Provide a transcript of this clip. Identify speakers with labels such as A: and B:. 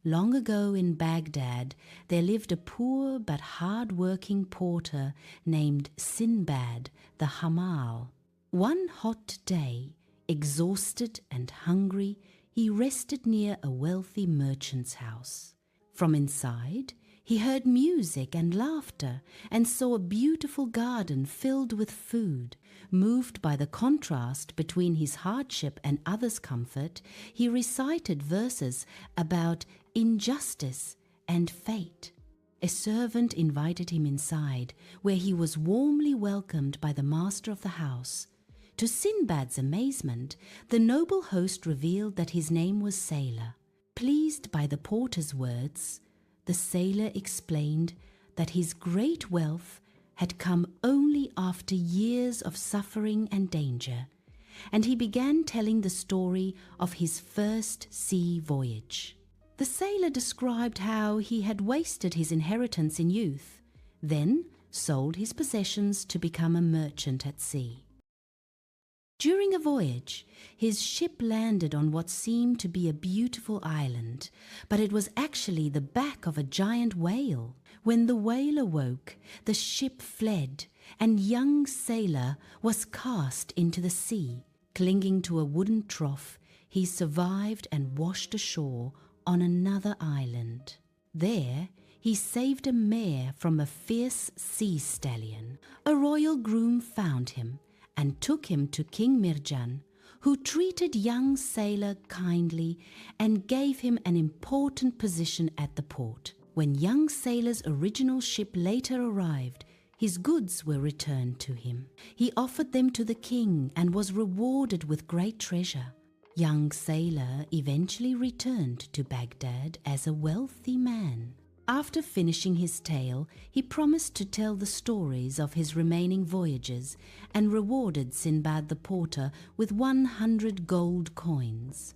A: Long ago in Baghdad, there lived a poor but hard-working porter named Sinbad the Hamal. One hot day, exhausted and hungry, he rested near a wealthy merchant's house. From inside, he heard music and laughter and saw a beautiful garden filled with food. Moved by the contrast between his hardship and others' comfort, he recited verses about injustice and fate. A servant invited him inside, where he was warmly welcomed by the master of the house. To Sinbad's amazement, the noble host revealed that his name was Sailor. Pleased by the porter's words, the sailor explained that his great wealth had come only after years of suffering and danger, and he began telling the story of his first sea voyage. The sailor described how he had wasted his inheritance in youth, then sold his possessions to become a merchant at sea. During a voyage, his ship landed on what seemed to be a beautiful island, but it was actually the back of a giant whale. When the whale awoke, the ship fled, and young Sailor was cast into the sea. Clinging to a wooden trough, he survived and washed ashore on another island. There, he saved a mare from a fierce sea stallion. A royal groom found him and took him to King Mirjan, who treated young Sailor kindly and gave him an important position at the port. When young Sailor's original ship later arrived, his goods were returned to him. He offered them to the king and was rewarded with great treasure. Young Sailor eventually returned to Baghdad as a wealthy man. After finishing his tale, he promised to tell the stories of his remaining voyages and rewarded Sinbad the porter with 100 gold coins.